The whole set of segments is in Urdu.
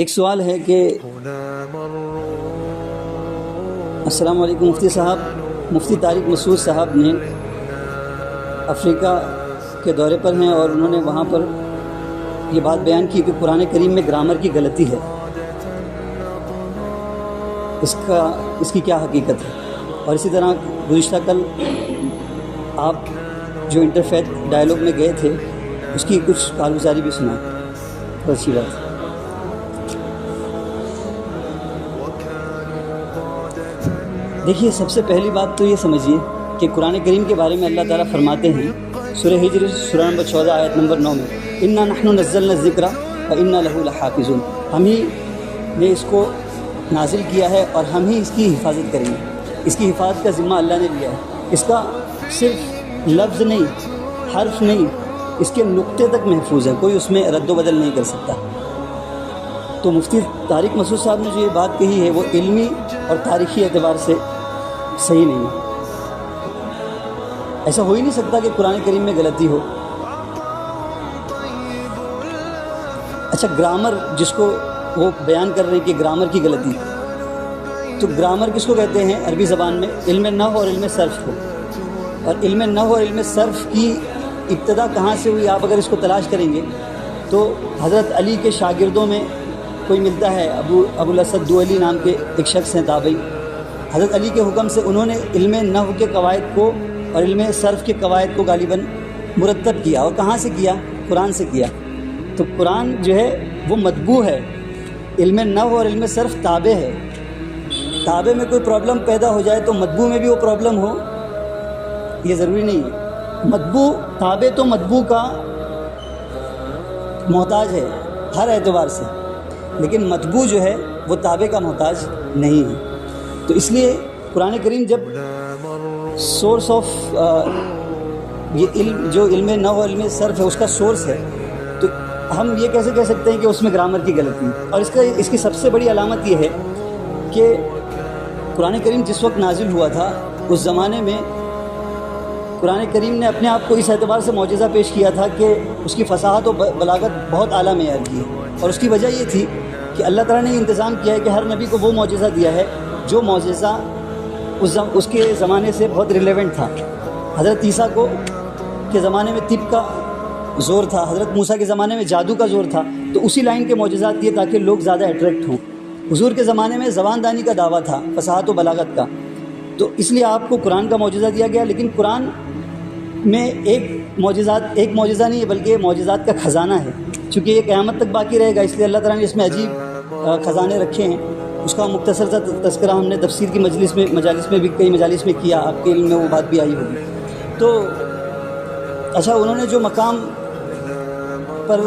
ایک سوال ہے کہ السلام علیکم مفتی صاحب، مفتی طارق مسعود صاحب نے افریقہ کے دورے پر ہیں اور انہوں نے وہاں پر یہ بات بیان کی کہ قرآن کریم میں گرامر کی غلطی ہے، اس کی کیا حقیقت ہے؟ اور اسی طرح گزشتہ کل آپ جو انٹرفیتھ ڈائلاگ میں گئے تھے اس کی کچھ کارگزاری بھی سنا، بہت اچھی بات ہے۔ دیکھیے، سب سے پہلی بات تو یہ سمجھیے کہ قرآن کریم کے بارے میں اللہ تعالیٰ فرماتے ہیں سورہ ہجر سورہ نمبر 14 آیت نمبر 9 میں، اِنَّا نَحْنُ نَزَّلْنَا الذِّكْرَ وَإِنَّا لَهُ لَحَافِظُونَ، ہم ہی نے اس کو نازل کیا ہے اور ہم ہی اس کی حفاظت کریں گے۔ اس کی حفاظت کا ذمہ اللہ نے لیا ہے، اس کا صرف لفظ نہیں، حرف نہیں، اس کے نقطے تک محفوظ ہے، کوئی اس میں رد و بدل نہیں کر سکتا۔ تو مفتی طارق مسعود صاحب نے جو یہ بات کہی ہے وہ علمی اور تاریخی اعتبار سے صحیح نہیں ہے۔ ایسا ہو ہی نہیں سکتا کہ قرآن کریم میں غلطی ہو۔ اچھا، گرامر جس کو وہ بیان کر رہے ہیں کہ گرامر کی غلطی، تو گرامر کس کو کہتے ہیں عربی زبان میں؟ علم نحو اور علم صرف کو۔ اور علم نحو اور علم صرف کی ابتدا کہاں سے ہوئی؟ آپ اگر اس کو تلاش کریں گے تو حضرت علی کے شاگردوں میں کوئی ملتا ہے، ابو الاسد دوئلی نام کے ایک شخص ہیں تابعی، حضرت علی کے حکم سے انہوں نے علم نحو کے قواعد کو اور علم صرف کے قواعد کو غالباً مرتب کیا۔ اور کہاں سے کیا؟ قرآن سے کیا۔ تو قرآن جو ہے وہ مطبوع ہے، علم نحو اور علم صرف تابع ہے۔ تابع میں کوئی پرابلم پیدا ہو جائے تو مطبوع میں بھی وہ پرابلم ہو، یہ ضروری نہیں ہے۔ مطبوع تابع تو مطبوع کا محتاج ہے ہر اعتبار سے، لیکن مطبوع جو ہے وہ تابع کا محتاج نہیں ہے۔ تو اس لیے قرآن کریم جب سورس آف یہ علم جو علم نحو علم صرف ہے اس کا سورس ہے، تو ہم یہ کیسے کہہ سکتے ہیں کہ اس میں گرامر کی غلطی ہے؟ اور اس کی سب سے بڑی علامت یہ ہے کہ قرآن کریم جس وقت نازل ہوا تھا اس زمانے میں قرآن کریم نے اپنے آپ کو اس اعتبار سے معجزہ پیش کیا تھا کہ اس کی فصاحت و بلاغت بہت اعلیٰ معیار کی ہے۔ اور اس کی وجہ یہ تھی کہ اللہ تعالیٰ نے یہ انتظام کیا ہے کہ ہر نبی کو وہ معجزہ دیا ہے جو معجزہ اس کے زمانے سے بہت ریلیونٹ تھا۔ حضرت عیسیٰ کے زمانے میں طب کا زور تھا، حضرت موسیٰ کے زمانے میں جادو کا زور تھا، تو اسی لائن کے معجزات دیے تاکہ لوگ زیادہ اٹریکٹ ہوں۔ حضور کے زمانے میں زبان دانی کا دعویٰ تھا، فصاحت و بلاغت کا، تو اس لیے آپ کو قرآن کا معجزہ دیا گیا۔ لیکن قرآن میں ایک معجزہ نہیں ہے بلکہ معجزات کا خزانہ ہے، چونکہ یہ قیامت تک باقی رہے گا، اس لیے اللہ تعالیٰ نے اس میں عجیب خزانے رکھے ہیں۔ اس کا مختصر سا تذکرہ ہم نے تفسیر کی مجالس میں بھی کئی مجالس میں کیا، آپ کے علم میں وہ بات بھی آئی ہوگی۔ تو اچھا، انہوں نے جو مقام پر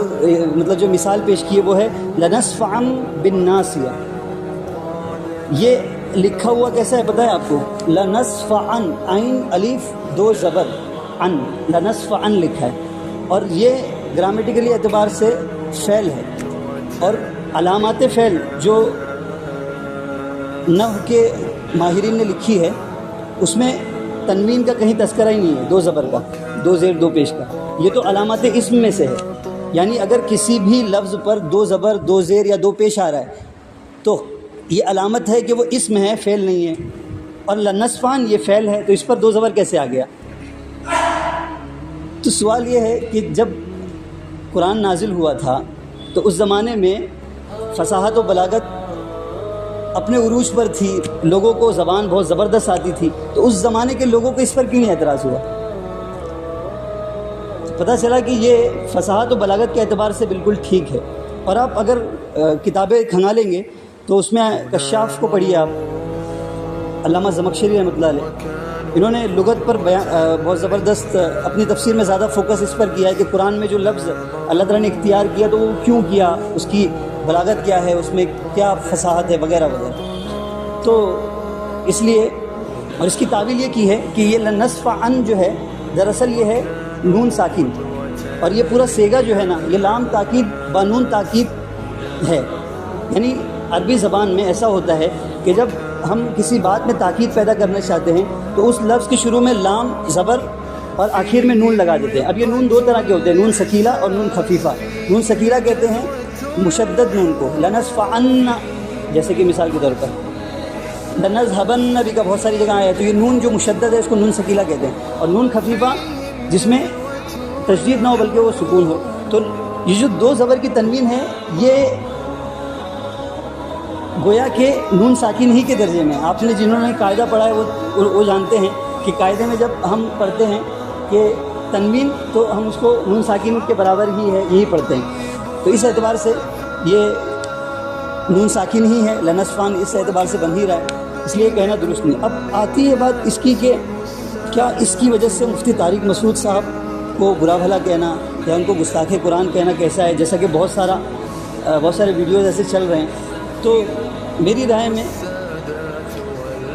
مطلب جو مثال پیش کی ہے وہ ہے لنصفعا بالناصیہ۔ یہ لکھا ہوا کیسا ہے پتہ ہے آپ کو؟ لنصفعا، عین الف دو زبر، ان، لنصفعا لکھا ہے، اور یہ گرامیٹیکلی اعتبار سے فعل ہے۔ اور علامات فعل جو نحو کے ماہرین نے لکھی ہے اس میں تنوین کا کہیں تذکرہ ہی نہیں ہے، دو زبر کا، دو زیر دو پیش کا۔ یہ تو علامات اسم میں سے ہے، یعنی اگر کسی بھی لفظ پر دو زبر دو زیر یا دو پیش آ رہا ہے تو یہ علامت ہے کہ وہ اسم ہے، فعل نہیں ہے۔ اور لنصفان یہ فعل ہے، تو اس پر دو زبر کیسے آ گیا؟ تو سوال یہ ہے کہ جب قرآن نازل ہوا تھا تو اس زمانے میں فصاحت و بلاغت اپنے عروج پر تھی، لوگوں کو زبان بہت زبردست آتی تھی، تو اس زمانے کے لوگوں کو اس پر کیوں نہیں اعتراض ہوا؟ پتہ چلا کہ یہ فصاحت و بلاغت کے اعتبار سے بالکل ٹھیک ہے۔ اور آپ اگر کتابیں کھنگالیں گے تو اس میں کشاف کو پڑھیے آپ، علامہ زمخشری رحمۃ اللہ علیہ، انہوں نے لغت پر بہت زبردست اپنی تفسیر میں زیادہ فوکس اس پر کیا ہے کہ قرآن میں جو لفظ اللہ تعالیٰ نے اختیار کیا تو وہ کیوں کیا، اس کی بلاغت کیا ہے، اس میں کیا فصاحت ہے، وغیرہ وغیرہ۔ تو اس لیے، اور اس کی تعویل یہ کی ہے کہ یہ لنصفعا جو ہے دراصل یہ ہے نون ساکن، اور یہ پورا سیگا جو ہے نا یہ لام تاکید با نون تاکید ہے۔ یعنی عربی زبان میں ایسا ہوتا ہے کہ جب ہم کسی بات میں تاکید پیدا کرنا چاہتے ہیں تو اس لفظ کے شروع میں لام زبر اور آخر میں نون لگا دیتے ہیں۔ اب یہ نون دو طرح کے ہوتے ہیں، نون ثقیلہ اور نون خفیفہ۔ نون ثقیلہ کہتے ہیں مشدد نون کو لنصفعن جیسے کہ مثال کے طور پر لنذهبن بھی کا بہت ساری جگہ آیا ہے، تو یہ نون جو مشدد ہے اس کو نون ثقیلہ کہتے ہیں، اور نون خفیفہ جس میں تشدید نہ ہو بلکہ وہ سکون ہو. تو یہ جو دو زبر کی تنوین ہے یہ گویا کہ نون ساکن ہی کے درجے میں. آپ نے جنہوں نے قاعدہ پڑھا ہے وہ جانتے ہیں کہ قاعدے میں جب ہم پڑھتے ہیں کہ تنوین تو ہم اس کو نون ساکن کے برابر ہی ہے یہی پڑھتے ہیں. تو اس اعتبار سے یہ نون ساکن ہی ہے، لنصفان اس اعتبار سے بن ہی رہا ہے، اس لیے کہنا درست نہیں. اب آتی ہے بات اس کی کہ کیا اس کی وجہ سے مفتی طارق مسعود صاحب کو برا بھلا کہنا یا ان کو گستاخ قرآن کہنا کیسا ہے، جیسا کہ بہت سارے ویڈیوز ایسے چل رہے ہیں. تو میری رائے میں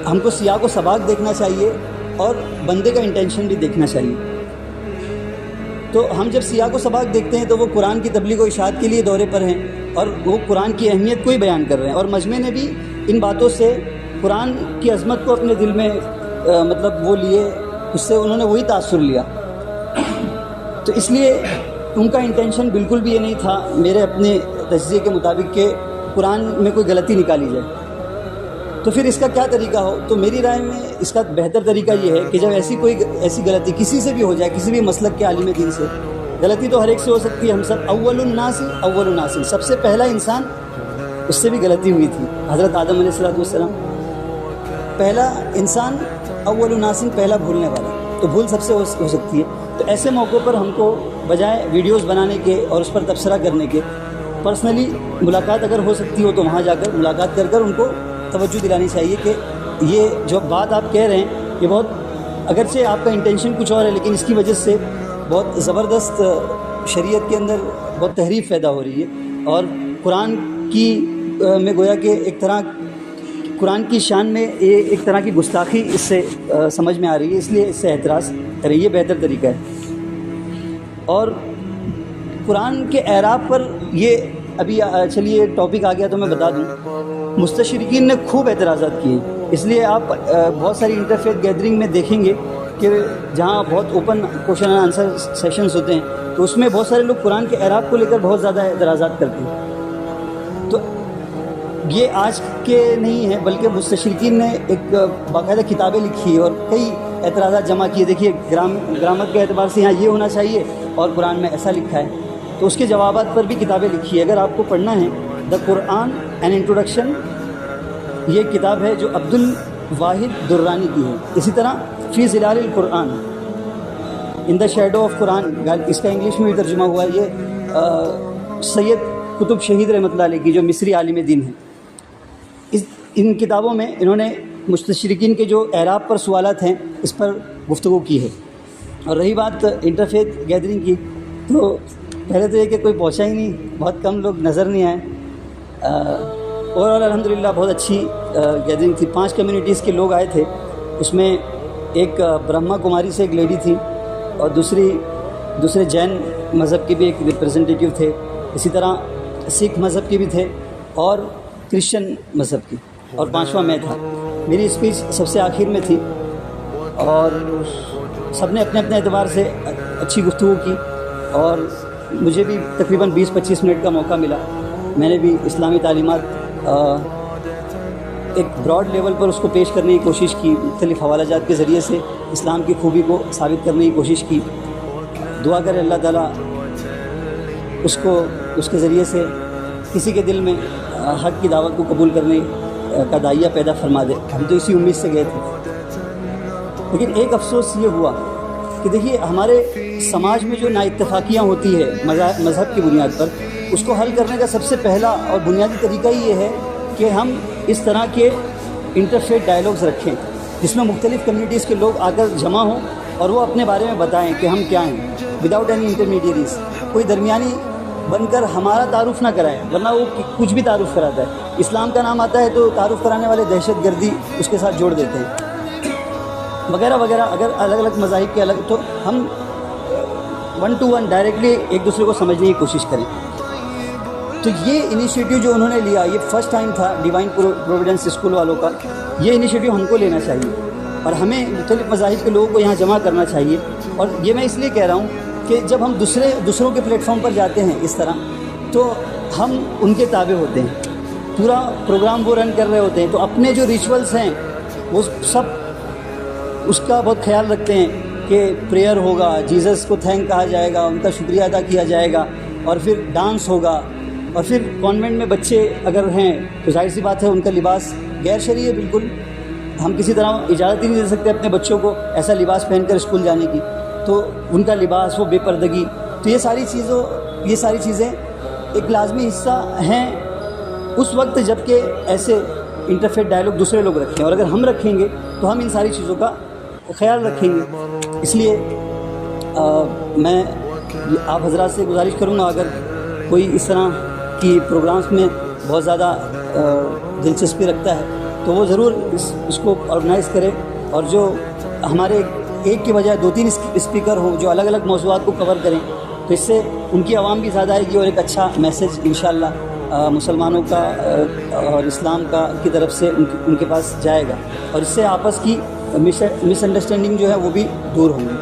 ہم کو سیاق و سباق دیکھنا چاہیے اور بندے کا انٹینشن بھی دیکھنا چاہیے. تو ہم جب سیاق و سباق دیکھتے ہیں تو وہ قرآن کی تبلیغ و اشاعت کے لیے دورے پر ہیں اور وہ قرآن کی اہمیت کو ہی بیان کر رہے ہیں، اور مجمع نے بھی ان باتوں سے قرآن کی عظمت کو اپنے دل میں مطلب وہ لیے، اس سے انہوں نے وہی تاثر لیا. تو اس لیے ان کا انٹینشن بالکل بھی یہ نہیں تھا میرے اپنے تجزیے کے مطابق کہ قرآن میں کوئی غلطی نکالی جائے. تو پھر اس کا کیا طریقہ ہو؟ تو میری رائے میں اس کا بہتر طریقہ یہ ہے کہ جب ایسی غلطی کسی سے بھی ہو جائے، کسی بھی مسلک کے عالم دین سے، غلطی تو ہر ایک سے ہو سکتی ہے. ہم سب اول الناس سب سے پہلا انسان، اس سے بھی غلطی ہوئی تھی. حضرت آدم علیہ السلام پہلا انسان، اول الناس پہلا بھولنے والا، تو بھول سب سے ہو سکتی ہے. تو ایسے موقعوں پر ہم کو بجائے ویڈیوز بنانے کے اور اس پر تبصرہ کرنے کے، پرسنلی ملاقات اگر ہو سکتی ہو تو وہاں جا کر ملاقات کر ان کو توجہ دلانی چاہیے کہ یہ جو بات آپ کہہ رہے ہیں یہ بہت، اگرچہ آپ کا انٹینشن کچھ اور ہے لیکن اس کی وجہ سے بہت زبردست شریعت کے اندر بہت تحریف پیدا ہو رہی ہے، اور قرآن کی میں گویا کہ ایک طرح قرآن کی شان میں ایک طرح کی گستاخی اس سے سمجھ میں آ رہی ہے. اس لیے اس سے اعتراض کریں، یہ بہتر طریقہ ہے. اور قرآن کے اعراب پر یہ ابھی چلیے ٹاپک آ گیا تو میں بتا دوں، مستشرقین نے خوب اعتراضات کیے. اس لیے آپ بہت ساری انٹرفیتھ گیدرنگ میں دیکھیں گے کہ جہاں بہت open question and answer sessions ہوتے ہیں تو اس میں بہت سارے لوگ قرآن کے اعراب کو لے کر بہت زیادہ اعتراضات کرتے ہیں. تو یہ آج کے نہیں ہے بلکہ مستشرقین نے ایک باقاعدہ کتابیں لکھی اور کئی اعتراضات جمع کیے. دیکھیے گرامر کے اعتبار سے یہاں یہ ہونا چاہیے اور قرآن میں ایسا لکھا ہے، تو اس کے جوابات پر بھی کتابیں لکھی ہے. اگر آپ کو پڑھنا ہے دا قرآن این انٹروڈکشن، یہ کتاب ہے جو عبد الواحد درانی کی ہے. اسی طرح فی ظلال القرآن، ان دا شیڈو آف قرآن، اس کا انگلش میں بھی ترجمہ ہوا ہے. یہ سید قطب شہید رحمۃ اللہ علیہ کی جو مصری عالم دین ہیں، ان کتابوں میں انہوں نے مستشرقین کے جو اعراب پر سوالات ہیں اس پر گفتگو کی ہے. اور رہی بات انٹرفیتھ گیدرنگ کی، تو پہلے تو یہ کہ کوئی پہنچا ہی نہیں، بہت کم لوگ نظر نہیں آئے. اور الحمدللہ بہت اچھی گیدرنگ تھی. 5 کمیونٹیز کے لوگ آئے تھے. اس میں ایک برہما کماری سے ایک لیڈی تھی، اور دوسرے جین مذہب کے بھی ایک ریپریزنٹیٹیو تھے. اسی طرح سکھ مذہب کے بھی تھے اور کرسچن مذہب کی، اور 5واں میں تھا. میری اسپیچ سب سے آخر میں تھی اور سب نے اپنے اعتبار سے اچھی گفتگو کی، اور مجھے بھی تقریباً 20-25 منٹ کا موقع ملا. میں نے بھی اسلامی تعلیمات ایک براڈ لیول پر اس کو پیش کرنے کی کوشش کی، مختلف حوالہ جات کے ذریعے سے اسلام کی خوبی کو ثابت کرنے کی کوشش کی. دعا کرے اللہ تعالیٰ اس کے ذریعے سے کسی کے دل میں حق کی دعوت کو قبول کرنے کا داعیہ پیدا فرما دے. ہم تو اسی امید سے گئے تھے. لیکن ایک افسوس یہ ہوا کہ دیکھیے ہمارے سماج میں جو نااتفاقیاں ہوتی ہے مذہب کی بنیاد پر، اس کو حل کرنے کا سب سے پہلا اور بنیادی طریقہ یہ ہے کہ ہم اس طرح کے انٹرفیتھ ڈائلاگز رکھیں جس میں مختلف کمیونٹیز کے لوگ آ کر جمع ہوں اور وہ اپنے بارے میں بتائیں کہ ہم کیا ہیں، وداؤٹ اینی انٹرمیڈیریز. کوئی درمیانی بن کر ہمارا تعارف نہ کرائے، ورنہ وہ کچھ بھی تعارف کراتا ہے. اسلام کا نام آتا ہے تو تعارف کرانے والے دہشت گردی اس کے ساتھ جوڑ دیتے ہیں وغیرہ وغیرہ. اگر الگ الگ مذاہب کے الگ، تو ہم 1 to 1 ڈائریکٹلی ایک دوسرے کو سمجھنے کی کوشش کریں. تو یہ انیشیٹو جو انہوں نے لیا، یہ فرسٹ ٹائم تھا ڈیوائن پروویڈنس اسکول والوں کا. یہ انیشیٹو ہم کو لینا چاہیے اور ہمیں مختلف مذاہب کے لوگوں کو یہاں جمع کرنا چاہیے. اور یہ میں اس لیے کہہ رہا ہوں کہ جب ہم دوسروں کے پلیٹ فارم پر جاتے ہیں اس طرح، تو ہم ان کے تابع ہوتے ہیں، پورا پروگرام وہ رن کر رہے ہوتے ہیں، تو اپنے جو ریچولس ہیں وہ سب اس کا بہت خیال رکھتے ہیں کہ پریئر ہوگا، جیزس کو تھینک کہا جائے گا، ان کا شکریہ ادا کیا جائے گا، اور پھر ڈانس ہوگا. اور پھر کانوینٹ میں بچے اگر ہیں تو ظاہر سی بات ہے ان کا لباس غیر شرعی ہے بالکل. ہم کسی طرح اجازت ہی نہیں دے سکتے اپنے بچوں کو ایسا لباس پہن کر اسکول جانے کی، تو ان کا لباس، وہ بے پردگی، تو یہ ساری چیزیں ایک لازمی حصہ ہیں اس وقت جب کہ ایسے انٹرفیت ڈائلاگ دوسرے لوگ رکھیں، اور اگر ہم رکھیں گے تو ہم ان ساری چیزوں کا خیال رکھیں گے. اس لیے میں آپ حضرات سے گزارش کروں گا، اگر کوئی اس طرح کی پروگرامز میں بہت زیادہ دلچسپی رکھتا ہے تو وہ ضرور اس کو آرگنائز کرے، اور جو ہمارے ایک کے بجائے 2-3 اسپیکر ہوں جو الگ الگ موضوعات کو کور کریں، تو اس سے ان کی عوام بھی زیادہ آئے گی، اور ایک اچھا میسج انشاءاللہ مسلمانوں کا اور اسلام کا کی طرف سے ان کے پاس جائے گا، اور اس سے آپس کی مس انڈرسٹینڈنگ جو ہے وہ بھی دور ہوں گی.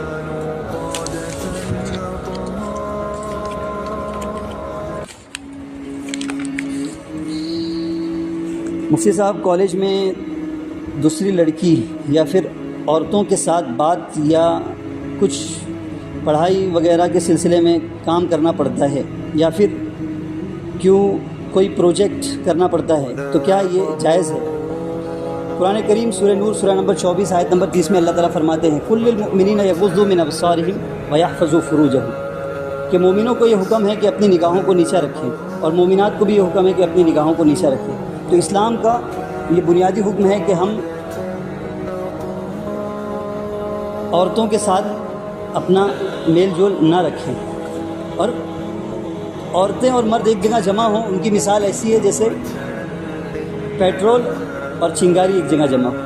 مفتی صاحب، کالج میں دوسری لڑکی یا پھر عورتوں کے ساتھ بات یا کچھ پڑھائی وغیرہ کے سلسلے میں کام کرنا پڑتا ہے، یا پھر کیوں کوئی پروجیکٹ کرنا پڑتا ہے، تو کیا یہ جائز ہے؟ قرآن کریم سورہ نور سورہ نمبر 24 آیت نمبر 30 میں اللہ تعالیٰ فرماتے ہیں کل للمؤمنین یغضوا من ابصارہم ویحفظوا فروجہم، کہ مومنوں کو یہ حکم ہے کہ اپنی نگاہوں کو نیچا رکھیں، اور مومنات کو بھی یہ حکم ہے کہ اپنی نگاہوں کو نیچا رکھیں. تو اسلام کا یہ بنیادی حکم ہے کہ ہم عورتوں کے ساتھ اپنا میل جول نہ رکھیں، اور عورتیں اور مرد ایک جگہ جمع ہوں. ان کی مثال ایسی ہے جیسے پیٹرول اور چنگاری ایک جگہ جمع ہو.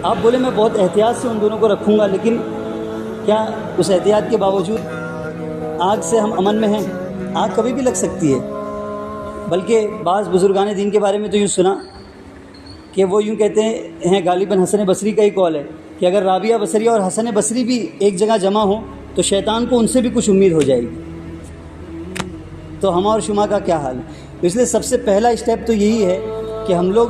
آپ بولے میں بہت احتیاط سے ان دونوں کو رکھوں گا، لیکن کیا اس احتیاط کے باوجود آگ سے ہم امن میں ہیں؟ آگ کبھی بھی لگ سکتی ہے. بلکہ بعض بزرگان دین کے بارے میں تو یوں سنا کہ وہ یوں کہتے ہیں، غالباً حسن بصری کا ہی قول ہے کہ اگر رابعہ بصریہ اور حسن بصری بھی ایک جگہ جمع ہوں تو شیطان کو ان سے بھی کچھ امید ہو جائے گی. تو ہما اور شما کا کیا حال ہے؟ اس لیے سب سے پہلا اسٹیپ تو یہی ہے کہ ہم لوگ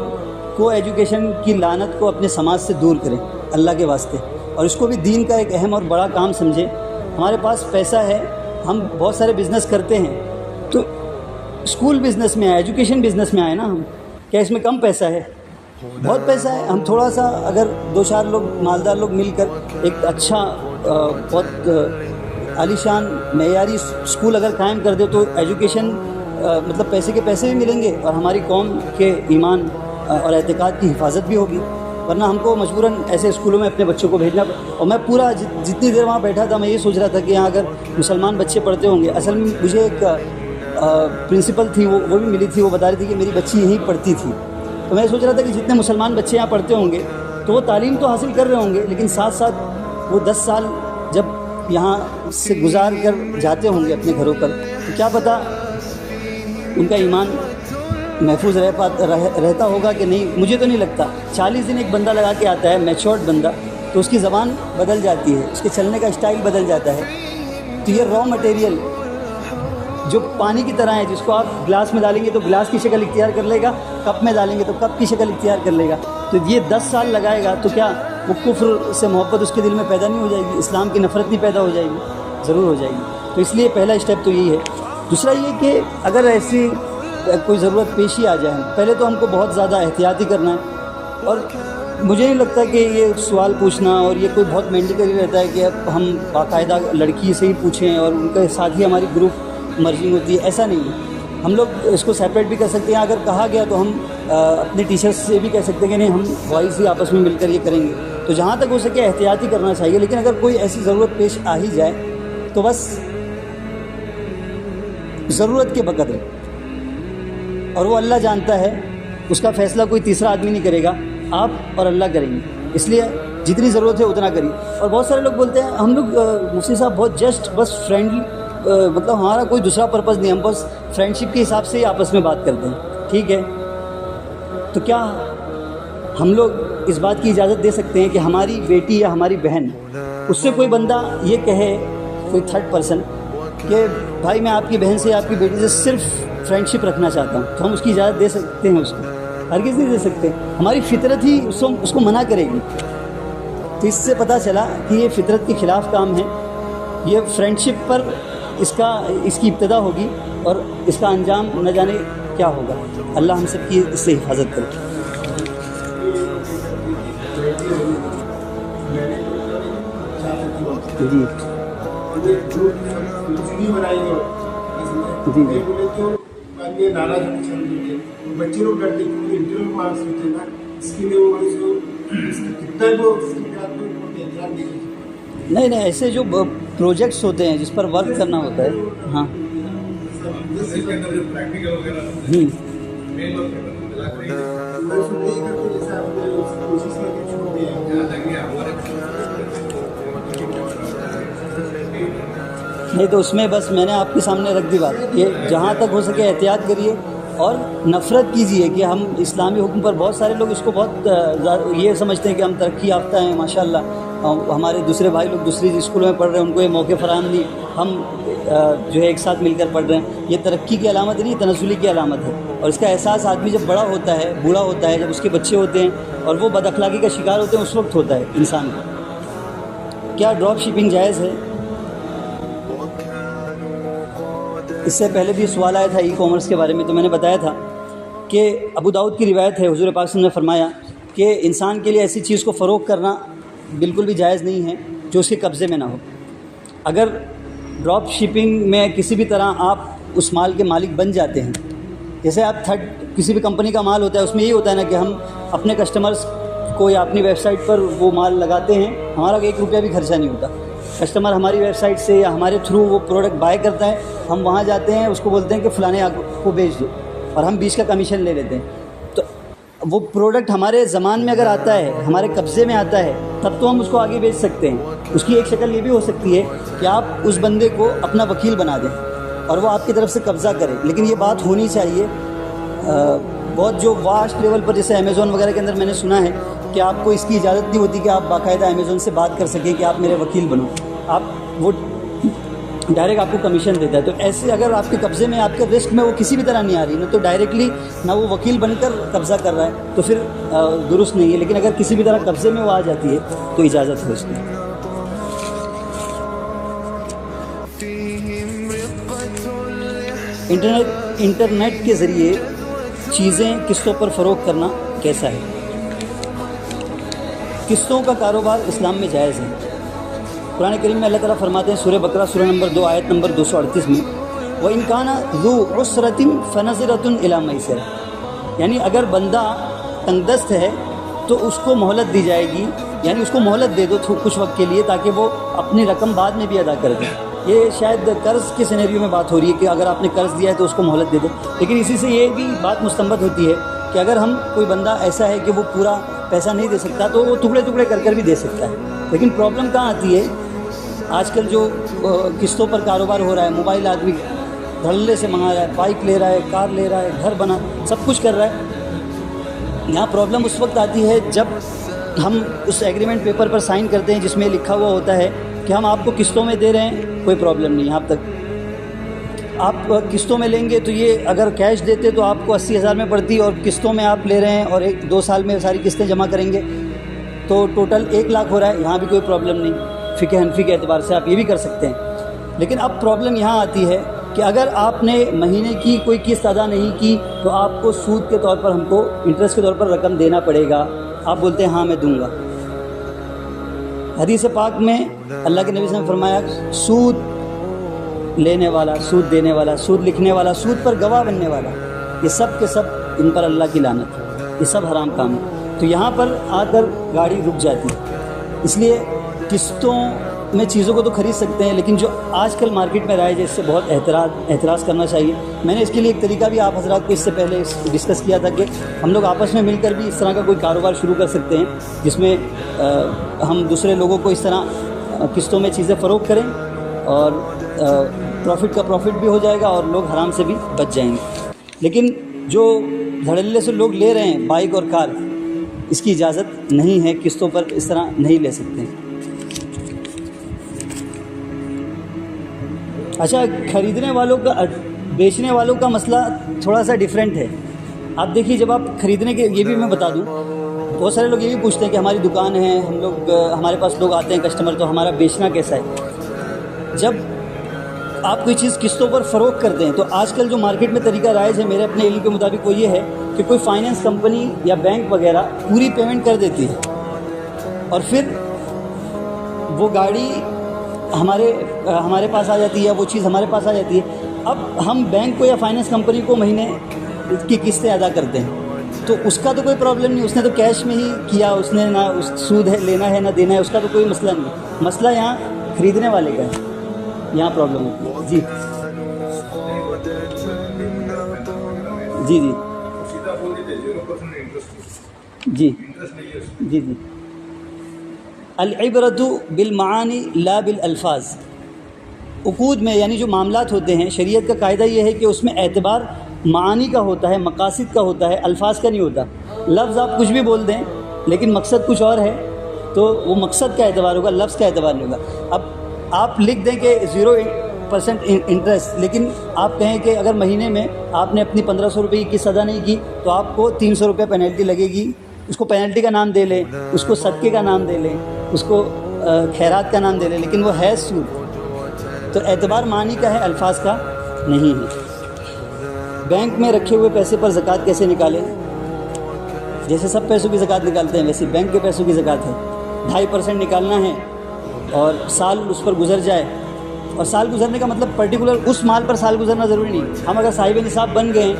کو ایجوکیشن کی لعنت کو اپنے سماج سے دور کریں اللہ کے واسطے، اور اس کو بھی دین کا ایک اہم اور بڑا کام سمجھیں. ہمارے پاس پیسہ ہے، ہم بہت سارے بزنس کرتے ہیں، تو اسکول بزنس میں آئے، ایجوکیشن بزنس میں آئے نا ہم. کیا اس میں کم پیسہ ہے؟ بہت پیسہ ہے. ہم تھوڑا سا اگر 2-4 لوگ مالدار لوگ مل کر ایک اچھا بہت عالی شان معیاری اسکول اگر قائم کر دے تو ایجوکیشن مطلب پیسے کے پیسے بھی ملیں گے، اور ہماری قوم کے ایمان اور اعتقاد کی حفاظت بھی ہوگی. ورنہ ہم کو مجبوراً ایسے اسکولوں میں اپنے بچوں کو بھیجنا. اور میں پورا جتنی دیر وہاں بیٹھا تھا میں یہ سوچ رہا تھا کہ یہاں اگر مسلمان بچے پڑھتے ہوں گے. اصل میں مجھے ایک پرنسپل تھی، وہ بھی ملی تھی، وہ بتا رہی تھی کہ میری بچی یہیں پڑھتی تھی. تو میں سوچ رہا تھا کہ جتنے مسلمان بچے یہاں پڑھتے ہوں گے تو وہ تعلیم تو حاصل کر رہے ہوں گے، لیکن ساتھ ساتھ وہ 10 سال جب یہاں سے گزار کر جاتے ہوں گے اپنے گھروں پر، تو کیا پتہ ان کا ایمان محفوظ رہتا ہوگا کہ نہیں. مجھے تو نہیں لگتا. 40 دن ایک بندہ لگا کے آتا ہے، میچورڈ بندہ، تو اس کی زبان بدل جاتی ہے، اس کے چلنے کا اسٹائل بدل جاتا ہے. تو یہ را مٹیریل جو پانی کی طرح ہے، جس کو آپ گلاس میں ڈالیں گے تو گلاس کی شکل اختیار کر لے گا، کپ میں ڈالیں گے تو کپ کی شکل اختیار کر لے گا. تو یہ 10 سال لگائے گا تو کیا وہ کفر سے محبت اس کے دل میں پیدا نہیں ہو جائے گی؟ اسلام کی نفرت نہیں پیدا ہو جائے گی؟ ضرور ہو جائے گی. تو اس لیے پہلا اسٹیپ تو یہی ہے. دوسرا یہ کہ اگر ایسی کوئی ضرورت پیشی آ جائے، پہلے تو ہم کو بہت زیادہ احتیاطی کرنا ہے. اور مجھے نہیں لگتا کہ یہ سوال پوچھنا اور یہ کوئی بہت مینڈیٹری رہتا ہے کہ اب ہم باقاعدہ لڑکی سے ہی پوچھیں اور ان کے ساتھ ہی ہماری گروپ مرجنگ ہوتی ہے. ایسا نہیں ہے. ہم لوگ اس کو سیپریٹ بھی کر سکتے ہیں. اگر کہا گیا تو ہم اپنے ٹیچرس سے بھی کہہ سکتے ہیں کہ نہیں، ہم بوائز ہی آپس میں مل کر یہ کریں گے. تو جہاں تک ہو سکے احتیاطی کرنا چاہیے. لیکن اگر کوئی ایسی ضرورت پیش آ ہی جائے تو بس ضرورت کے بقدر، اور وہ اللہ جانتا ہے، اس کا فیصلہ کوئی تیسرا آدمی نہیں کرے گا، آپ اور اللہ کریں گے. اس لیے جتنی ضرورت ہے اتنا کریے. اور بہت سارے لوگ بولتے ہیں ہم لوگ مفتی صاحب بہت جسٹ بس فرینڈلی، مطلب ہمارا کوئی دوسرا پرپز نہیں، ہم بس فرینڈشپ کے حساب سے ہی آپس میں بات کرتے ہیں. ٹھیک ہے، تو کیا ہم لوگ اس بات کی اجازت دے سکتے ہیں کہ ہماری بیٹی یا ہماری بہن، اس سے کوئی بندہ یہ کہے، کوئی تھرڈ پرسن، کہ بھائی میں آپ کی بہن سے، آپ کی بیٹی سے صرف فرینڈشپ رکھنا چاہتا ہوں تو ہم اس کی اجازت دے سکتے ہیں؟ اس کو ہرگز نہیں دے سکتے. ہماری فطرت ہی اس کو منع کرے گی. تو اس سے پتہ چلا کہ یہ فطرت کے خلاف کام ہے. یہ فرینڈشپ پر اس کی ابتدا ہوگی اور اس کا انجام نہ جانے کیا ہوگا. اللہ ہم سب کی اس سے حفاظت کرے. جی جی بچے لوگ ڈرتے کیونکہ انٹرنل مارکس ہوتے ہیں نا, اس کے لیے وہ کتنا جو نہیں ایسے جو پروجیکٹس ہوتے ہیں جس پر ورک کرنا ہوتا ہے. ہاں نہیں تو اس میں بس میں نے آپ کے سامنے رکھ دی بات کہ جہاں تک ہو سکے احتیاط کریے اور نفرت کیجیے. کہ ہم اسلامی حکم پر بہت سارے لوگ اس کو بہت یہ سمجھتے ہیں کہ ہم ترقی یافتہ ہیں ماشاءاللہ, ہمارے دوسرے بھائی لوگ دوسری اسکولوں میں پڑھ رہے ہیں, ان کو یہ موقع فراہم نہیں, ہم جو ہے ایک ساتھ مل کر پڑھ رہے ہیں. یہ ترقی کی علامت نہیں, تنزلی کی علامت ہے. اور اس کا احساس آدمی جب بڑا ہوتا ہے, بوڑھا ہوتا ہے, جب اس کے بچے ہوتے ہیں اور وہ بد اخلاقی کا شکار ہوتے ہیں, اس وقت ہوتا ہے انسان کو. کیا ڈراپ شپنگ جائز ہے؟ اس سے پہلے بھی سوال آیا تھا ای کامرس کے بارے میں, تو میں نے بتایا تھا کہ ابو داؤد کی روایت ہے, حضور پاک صلی اللہ علیہ وسلم نے فرمایا کہ انسان کے لیے ایسی چیز کو فروغ کرنا بالکل بھی جائز نہیں ہے جو اس کے قبضے میں نہ ہو. اگر ڈراپ شپنگ میں کسی بھی طرح آپ اس مال کے مالک بن جاتے ہیں, جیسے آپ کسی بھی کمپنی کا مال ہوتا ہے, اس میں یہ ہوتا ہے نا کہ ہم اپنے کسٹمرز کو یا اپنی ویب سائٹ پر وہ مال لگاتے ہیں, ہمارا 1 روپیہ بھی خرچہ نہیں ہوتا. کسٹمر ہماری ویب سائٹ سے یا ہمارے تھرو وہ پروڈکٹ بائی کرتا ہے, ہم وہاں جاتے ہیں, اس کو بولتے ہیں کہ فلانے کو بیچ دو, اور ہم 20 کا کمیشن لے لیتے ہیں. تو وہ پروڈکٹ ہمارے زمان میں اگر آتا ہے, ہمارے قبضے میں آتا ہے, تب تو ہم اس کو آگے بیچ سکتے ہیں. اس کی ایک شکل یہ بھی ہو سکتی ہے کہ آپ اس بندے کو اپنا وکیل بنا دیں اور وہ آپ کی طرف سے قبضہ کرے. لیکن یہ بات ہونی چاہیے بہت جو واسٹ لیول پر, جیسے امیزون وغیرہ کے اندر میں نے سنا ہے کہ آپ کو اس کی اجازت نہیں ہوتی کہ آپ باقاعدہ امیزون سے بات کر سکیں کہ آپ میرے وکیل بنو. آپ وہ ڈائریکٹ آپ کو کمیشن دیتا ہے. تو ایسے اگر آپ کے قبضے میں, آپ کے رسک میں وہ کسی بھی طرح نہیں آ رہی نا, تو ڈائریکٹلی نہ وہ وکیل بن کر قبضہ کر رہا ہے, تو پھر درست نہیں ہے. لیکن اگر کسی بھی طرح قبضے میں وہ آ جاتی ہے تو اجازت ہے اس کی. انٹرنیٹ کے ذریعے چیزیں قسطوں پر فروخت کرنا کیسا ہے؟ قسطوں کا کاروبار اسلام میں جائز ہے. قرآن کریم میں اللہ تعالیٰ فرماتے ہیں سورہ بقرہ سورہ نمبر 2 آیت نمبر 238 میں, وَإِنْ كَانَ ذُو عُسْرَةٍ فَنَظِرَةٌ إِلَىٰ مَيْسَرَةٍ, یعنی اگر بندہ تنگ دست ہے تو اس کو مہلت دی جائے گی, یعنی اس کو مہلت دے دو کچھ وقت کے لیے تاکہ وہ اپنی رقم بعد میں بھی ادا کر دے. یہ شاید قرض کے سینیریو میں بات ہو رہی ہے کہ اگر آپ نے قرض دیا ہے تو اس کو مہلت دے دو. لیکن اسی سے یہ بھی بات مستنبط ہوتی ہے کہ اگر کوئی بندہ ایسا ہے کہ وہ پورا پیسہ نہیں دے سکتا تو وہ ٹکڑے ٹکڑے کر بھی دے سکتا ہے. لیکن پرابلم کہاں آتی ہے؟ آج کل جو قسطوں پر کاروبار ہو رہا ہے, موبائل آدمی دھڑلے سے منگا رہا ہے, بائک لے رہا ہے, کار لے رہا ہے, گھر بنا سب کچھ کر رہا ہے. یہاں پرابلم اس وقت آتی ہے جب ہم اس ایگریمنٹ پیپر پر سائن کرتے ہیں جس میں لکھا ہوا ہوتا ہے کہ ہم آپ کو قسطوں میں دے رہے ہیں, کوئی پرابلم نہیں. یہاں تک آپ قسطوں میں لیں گے تو یہ اگر کیش دیتے تو آپ کو 80,000 میں پڑتی, اور قسطوں میں آپ لے رہے ہیں اور 1-2 سال میں ساری قسطیں جمع کریں گے تو ٹوٹل 1 لاکھ ہو رہا ہے. یہاں بھی کوئی پرابلم نہیں, فقہ حنفی کے اعتبار سے آپ یہ بھی کر سکتے ہیں. لیکن اب پرابلم یہاں آتی ہے کہ اگر آپ نے مہینے کی کوئی قسط ادا نہیں کی تو آپ کو سود کے طور پر, ہم کو انٹرسٹ کے طور پر رقم دینا پڑے گا. آپ بولتے ہیں ہاں میں دوں گا. حدیث پاک میں اللہ کے نبی صلی اللہ علیہ وسلم نے فرمایا سود لینے والا, سود دینے والا, سود لکھنے والا, سود پر گواہ بننے والا, یہ سب کے سب ان پر اللہ کی لعنت ہے, یہ سب حرام کام ہے. تو یہاں پر آ کر گاڑی رک جاتی ہے. اس لیے قسطوں میں چیزوں کو تو خرید سکتے ہیں, لیکن جو آج کل مارکیٹ میں رائج ہے اس سے بہت احتراز کرنا چاہیے. میں نے اس کے لیے ایک طریقہ بھی آپ حضرات کو اس سے پہلے ڈسکس کیا تھا کہ ہم لوگ آپس میں مل کر بھی اس طرح کا کوئی کاروبار شروع کر سکتے ہیں جس میں ہم دوسرے لوگوں کو اس طرح قسطوں میں چیزیں فروخت کریں اور پروفٹ کا پروفٹ بھی ہو جائے گا اور لوگ حرام سے بھی بچ جائیں گے. لیکن جو دھڑلے سے لوگ لے رہے ہیں بائک اور کار, اس کی اجازت نہیں ہے, قسطوں پر اس طرح نہیں لے سکتے ہیں. اچھا, خریدنے والوں کا بیچنے والوں کا مسئلہ تھوڑا سا ڈیفرنٹ ہے. آپ دیکھیے جب آپ خریدنے کے, یہ بھی میں بتا دوں, بہت سارے لوگ یہ بھی پوچھتے ہیں کہ ہماری دکان ہے, ہم لوگ ہمارے پاس لوگ آتے ہیں کسٹمر, تو ہمارا بیچنا کیسا ہے. جب آپ کوئی چیز قسطوں پر فروخت کرتے ہیں تو آج کل جو مارکیٹ میں طریقہ رائج ہے میرے اپنے علم کے مطابق وہ یہ ہے کہ کوئی فائنینس کمپنی یا بینک وغیرہ پوری پیمنٹ کر دیتی ہے اور پھر وہ گاڑی ہمارے پاس آ جاتی ہے, وہ چیز ہمارے پاس آ جاتی ہے. اب ہم بینک کو یا فائنینس کمپنی کو مہینے کی قسطیں ادا کرتے ہیں, تو اس کا تو کوئی پرابلم نہیں, اس نے تو کیش میں ہی کیا, اس نے نہ سود ہے لینا ہے نہ دینا ہے, اس کا تو کوئی مسئلہ نہیں. مسئلہ یہاں خریدنے والے کا ہے, یہاں پرابلم ہوتی ہے. جی جی جی جی جی جی العبرۃ بالمعانی لا بالالفاظ. عقود میں یعنی جو معاملات ہوتے ہیں, شریعت کا قاعدہ یہ ہے کہ اس میں اعتبار معانی کا ہوتا ہے, مقاصد کا ہوتا ہے, الفاظ کا نہیں ہوتا. لفظ آپ کچھ بھی بول دیں لیکن مقصد کچھ اور ہے تو وہ مقصد کا اعتبار ہوگا, لفظ کا اعتبار نہیں ہوگا. اب آپ لکھ دیں کہ 0% انٹرسٹ, لیکن آپ کہیں کہ اگر مہینے میں آپ نے اپنی 1500 روپے کی قسط ادا نہیں کی تو آپ کو 300 روپے پینلٹی لگے گی. اس کو پینلٹی کا نام دے لیں, اس کو صدقے کا نام دے لیں, اس کو خیرات کا نام دے لیں, لیکن وہ ہے سود. تو اعتبار معنی کا ہے, الفاظ کا نہیں ہے. بینک میں رکھے ہوئے پیسے پر زکوٰۃ کیسے نکالیں؟ جیسے سب پیسوں کی زکوٰۃ نکالتے ہیں ویسے بینک کے پیسوں کی زکوٰۃ ہے. 2.5% نکالنا ہے اور سال اس پر گزر جائے, اور سال گزرنے کا مطلب پرٹیکولر اس مال پر سال گزرنا ضروری نہیں. ہم اگر صاحب نصاب بن گئے ہیں,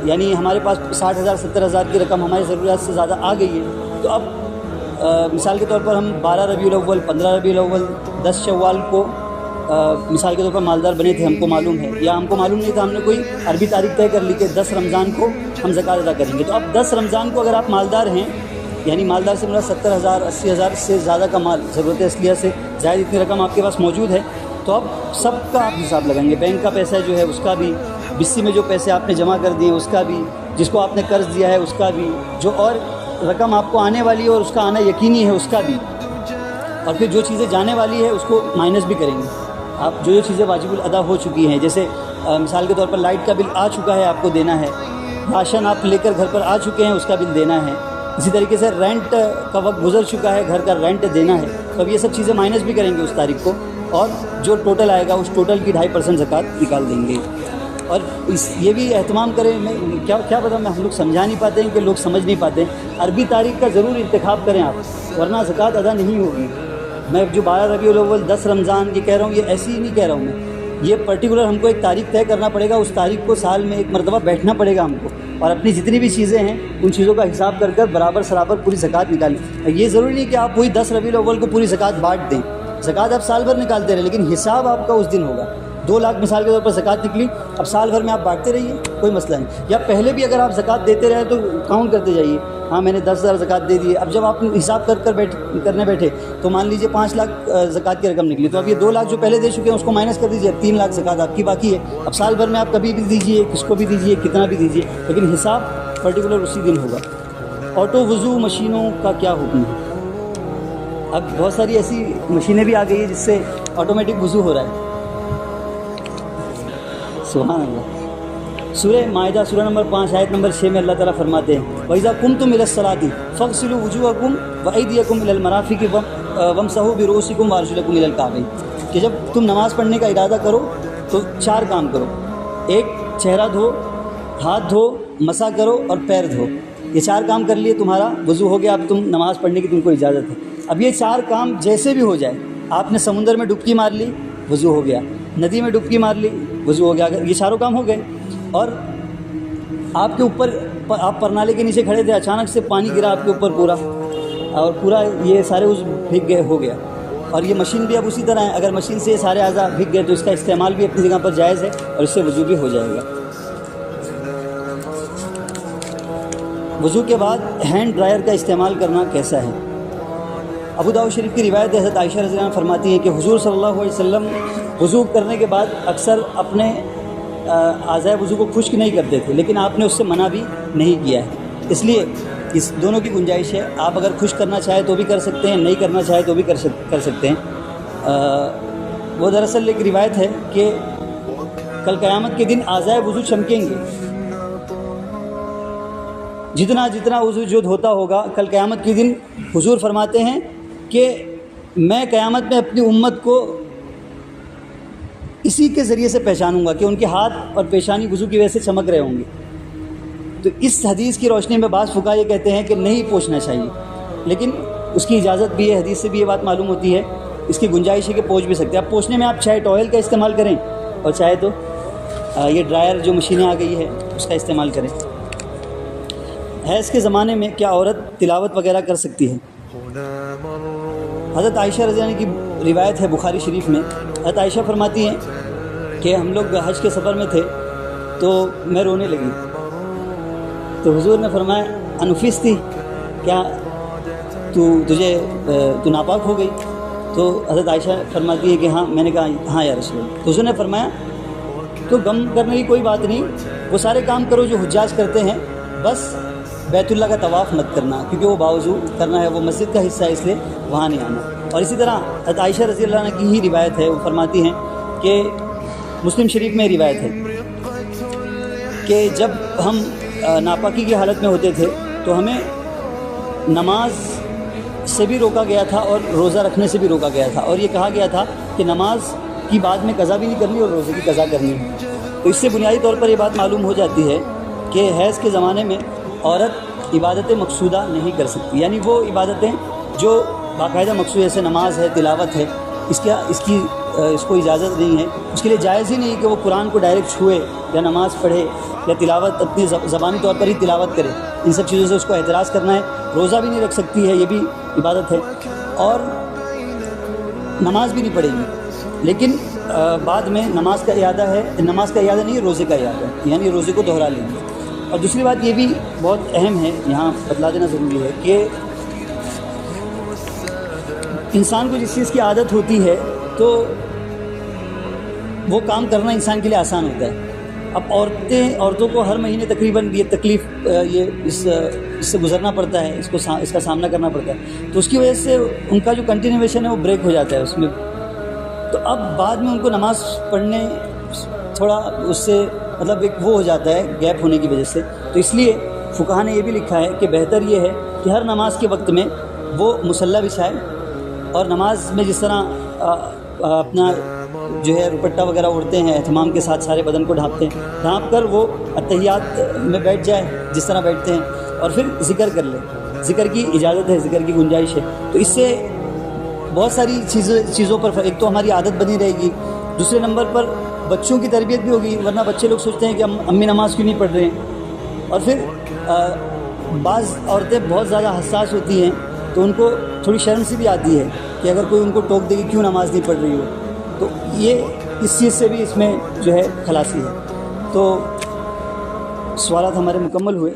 یعنی ہمارے پاس 60,000 70,000 کی رقم ہماری ضروریات سے زیادہ آ گئی ہے, تو اب مثال کے طور پر ہم 12 ربیع الاول, 15 ربیع الاول, 10 شوال کو مثال کے طور پر مالدار بنے تھے, ہم کو معلوم ہے, یا ہم کو معلوم نہیں تھا, ہم نے کوئی عربی تاریخ طے کر لی کہ 10 رمضان کو ہم زکوٰۃ ادا کریں گے. تو اب 10 رمضان کو اگر آپ مالدار ہیں, یعنی مالدار سے مراد 70,000 80,000 سے زیادہ کا مال, ضرورت اصلیہ سے زائد اتنی رقم آپ کے پاس موجود ہے, تو اب سب کا آپ حساب لگائیں گے. بینک کا پیسہ جو ہے اس کا بھی, بسی میں جو پیسے آپ نے جمع کر دیے اس کا بھی, جس کو آپ نے قرض دیا ہے اس کا بھی, جو اور رقم آپ کو آنے والی ہے اور اس کا آنا یقینی ہے اس کا بھی, اور پھر جو چیزیں جانے والی ہے اس کو مائنس بھی کریں گے. آپ جو چیزیں واجب الادا ہو چکی ہیں, جیسے مثال کے طور پر لائٹ کا بل آ چکا ہے, آپ کو دینا ہے. راشن آپ لے کر گھر پر آ چکے ہیں, اس کا بل دینا ہے. اسی طریقے سے رینٹ کا وقت گزر چکا ہے, گھر کا رینٹ دینا ہے. تو اب یہ سب چیزیں مائنس بھی کریں گے اس تاریخ کو, اور جو ٹوٹل آئے گا اس ٹوٹل کی 2.5% زکوٰۃ نکال دیں گے. اور یہ بھی اہتمام کریں, میں کیا پتہ میں ہم لوگ سمجھا نہیں پاتے ہیں کہ لوگ سمجھ نہیں پاتے ہیں. عربی تاریخ کا ضرور انتخاب کریں آپ, ورنہ زکوٰۃ ادا نہیں ہوگی. میں جو 12 ربیع الاول 10 رمضان کی کہہ رہا ہوں, یہ ایسی ہی نہیں کہہ رہا ہوں میں, یہ پرٹیکولر ہم کو ایک تاریخ طے کرنا پڑے گا. اس تاریخ کو سال میں ایک مرتبہ بیٹھنا پڑے گا ہم کو, اور اپنی جتنی بھی چیزیں ہیں ان چیزوں کا حساب کر کر برابر پوری زکوٰۃ نکالیں. یہ ضروری نہیں کہ آپ وہی 10 ربیع الاول کو پوری زکوٰۃ بانٹ دیں. زکوٰۃ آپ سال بھر نکالتے رہیں, لیکن حساب آپ کا اس دن ہوگا. 2 لاکھ مثال کے طور پر زکوٰۃ نکلی, اب سال بھر میں آپ بانٹتے رہیے, کوئی مسئلہ نہیں. یا پہلے بھی اگر آپ زکوٰۃ دیتے رہے تو کاؤنٹ کرتے جائیے, ہاں میں نے 10,000 زکوٰۃ دے دی. اب جب آپ حساب کرنے بیٹھے تو مان لیجیے 5 لاکھ زکوٰۃ کی رقم نکلی, تو اب یہ 2 لاکھ جو پہلے دے چکے ہیں اس کو مائنس کر دیجیے, 3 لاکھ زکوٰۃ آپ کی باقی ہے. اب سال بھر میں آپ کبھی بھی دیجیے, کس کو بھی دیجیے, کتنا بھی دیجیے, لیکن حساب پرٹیکولر اسی دن ہوگا. آٹو وضو مشینوں کا کیا حکم ہے؟ اب بہت ساری ایسی مشینیں بھی آ گئی ہیں جس سے آٹومیٹک وضو ہو رہا ہے. سبحان اللہ. سورہ مائدہ سورہ نمبر 5 آیت نمبر 6 میں اللہ تعالیٰ فرماتے ہیں وَإِذَا قُمْتُمْ إِلَى الصَّلَاةِ فَاغْسِلُوا وُجُوهَكُمْ وَأَيْدِيَكُمْ إِلَى الْمَرَافِقِ وَامْسَحُوا بِرُؤُوسِكُمْ وَأَرْجُلَكُمْ إِلَى الْكَعْبَيْنِ, کہ جب تم نماز پڑھنے کا ارادہ کرو تو 4 کام کرو. 1, چہرہ دھو, ہاتھ دھو, مسح کرو اور پیر دھو. یہ 4 کام کر لیے تمہارا وضو ہو گیا. اب تم نماز پڑھنے کی تم کو اجازت ہے. اب یہ 4 کام جیسے بھی ہو جائے, آپ نے سمندر میں ڈبکی مار لی, وضو ہو گیا. ندی میں ڈبکی مار لی, وضو ہو گیا. یہ 4 کام ہو گئے. اور آپ کے اوپر, آپ پرنالے کے نیچے کھڑے تھے, اچانک سے پانی گرا آپ کے اوپر پورا, اور پورا یہ سارے عضو بھیگ گئے, ہو گیا. اور یہ مشین بھی اب اسی طرح ہے, اگر مشین سے یہ سارے اعضاء بھیگ گئے تو اس کا استعمال بھی اپنی جگہ پر جائز ہے, اور اس سے وضو بھی ہو جائے گا. وضو کے بعد ہینڈ ڈرائر کا استعمال کرنا کیسا ہے؟ ابو داؤد شریف کی روایت حضرت عائشہ رضی اللہ عنہا فرماتی ہیں کہ حضور صلی اللہ علیہ وسلم وضو کرنے کے بعد اکثر اپنے اعضائے وضو کو خشک نہیں کرتے تھے, لیکن آپ نے اس سے منع بھی نہیں کیا ہے. اس لیے اس دونوں کی گنجائش ہے. آپ اگر خشک کرنا چاہیں تو بھی کر سکتے ہیں, نہیں کرنا چاہیں تو بھی کر سکتے ہیں. وہ دراصل ایک روایت ہے کہ کل قیامت کے دن اعضائے وضو چمکیں گے. جتنا جتنا وضو جد ہوتا ہوگا کل قیامت کے دن حضور فرماتے ہیں کہ میں قیامت میں اپنی امت کو اسی کے ذریعے سے پہچانوں گا کہ ان کے ہاتھ اور پیشانی وضو کی وجہ سے چمک رہے ہوں گے. تو اس حدیث کی روشنی میں بعض فقہا یہ کہتے ہیں کہ نہیں پوچھنا چاہیے، لیکن اس کی اجازت بھی ہے، حدیث سے بھی یہ بات معلوم ہوتی ہے، اس کی گنجائش ہے کہ پوچھ بھی سکتے ہیں. اب پوچھنے میں آپ چاہے ٹوائل کا استعمال کریں اور چاہے تو یہ ڈرائر جو مشینیں آ گئی ہے اس کا استعمال کریں. حیض کے زمانے میں کیا عورت تلاوت وغیرہ کر سکتی ہے؟ حضرت عائشہ رضی اللہ عنہ کی روایت ہے بخاری شریف میں. حضرت عائشہ فرماتی ہیں کہ ہم لوگ حج کے سفر میں تھے تو میں رونے لگی، تو حضور نے فرمایا انفس تھی کیا تو ناپاک ہو گئی؟ تو حضرت عائشہ فرماتی ہے کہ ہاں. میں نے کہا ہاں یا رسول اللہ. تو حضور نے فرمایا تو غم کرنے کی کوئی بات نہیں، وہ سارے کام کرو جو حجاج کرتے ہیں، بس بیت اللہ کا طواف مت کرنا کیونکہ وہ باوضو کرنا ہے، وہ مسجد کا حصہ ہے، اس لیے وہاں نہیں آنا. اور اسی طرح حضرت عائشہ رضی اللہ عنہ کی ہی روایت ہے، وہ فرماتی ہیں کہ مسلم شریف میں روایت ہے کہ جب ہم ناپاکی کی حالت میں ہوتے تھے تو ہمیں نماز سے بھی روکا گیا تھا اور روزہ رکھنے سے بھی روکا گیا تھا، اور یہ کہا گیا تھا کہ نماز کی بعد میں قضا بھی نہیں کرنی اور روزے کی قضا کرنی ہے. تو اس سے بنیادی طور پر یہ بات معلوم ہو جاتی ہے کہ حیض کے زمانے میں عورت عبادت مقصودہ نہیں کر سکتی، یعنی وہ عبادتیں جو باقاعدہ مقصود جیسے نماز ہے، تلاوت ہے، اس کو اجازت نہیں ہے. اس کے لیے جائز ہی نہیں کہ وہ قرآن کو ڈائریکٹ چھوئے یا نماز پڑھے یا تلاوت اپنی زبانی طور پر ہی تلاوت کرے. ان سب چیزوں سے اس کو اعتراض کرنا ہے. روزہ بھی نہیں رکھ سکتی ہے، یہ بھی عبادت ہے، اور نماز بھی نہیں پڑھے گی. لیکن بعد میں نماز کا اعادہ نہیں، روزے کا اعادہ، یعنی روزے کو دہرا لیں گے. اور دوسری بات یہ بھی بہت اہم ہے، یہاں بتلا دینا ضروری ہے کہ انسان کو جس چیز کی عادت ہوتی ہے تو وہ کام کرنا انسان کے لیے آسان ہوتا ہے. اب عورتوں کو ہر مہینے تقریباً یہ تکلیف اس سے گزرنا پڑتا ہے، اس کا سامنا کرنا پڑتا ہے، تو اس کی وجہ سے ان کا جو کنٹینیویشن ہے وہ بریک ہو جاتا ہے اس میں. تو اب بعد میں ان کو نماز پڑھنے تھوڑا اس سے مطلب ایک وہ ہو جاتا ہے گیپ ہونے کی وجہ سے. تو اس لیے فقہا نے یہ بھی لکھا ہے کہ بہتر یہ ہے کہ ہر نماز کے وقت میں وہ مصلی بچھائے، اور نماز میں جس طرح اپنا جو ہے دوپٹہ وغیرہ اوڑھتے ہیں، اہتمام کے ساتھ سارے بدن کو ڈھانپ کر وہ اتحیات میں بیٹھ جائے جس طرح بیٹھتے ہیں، اور پھر ذکر کر لے. ذکر کی اجازت ہے، ذکر کی گنجائش ہے. تو اس سے بہت ساری چیزوں پر ایک تو ہماری عادت بنی رہے گی، دوسرے نمبر پر بچوں کی تربیت بھی ہوگی. ورنہ بچے لوگ سوچتے ہیں کہ امی نماز کیوں نہیں پڑھ رہے ہیں، اور پھر بعض عورتیں بہت زیادہ حساس ہوتی ہیں تو ان کو تھوڑی شرم سی بھی آتی ہے کہ اگر کوئی ان کو ٹوک دے گی کیوں نماز نہیں پڑھ رہی ہو. تو یہ اس چیز سے بھی اس میں جو ہے خلاصی ہے. تو سوالات ہمارے مکمل ہوئے.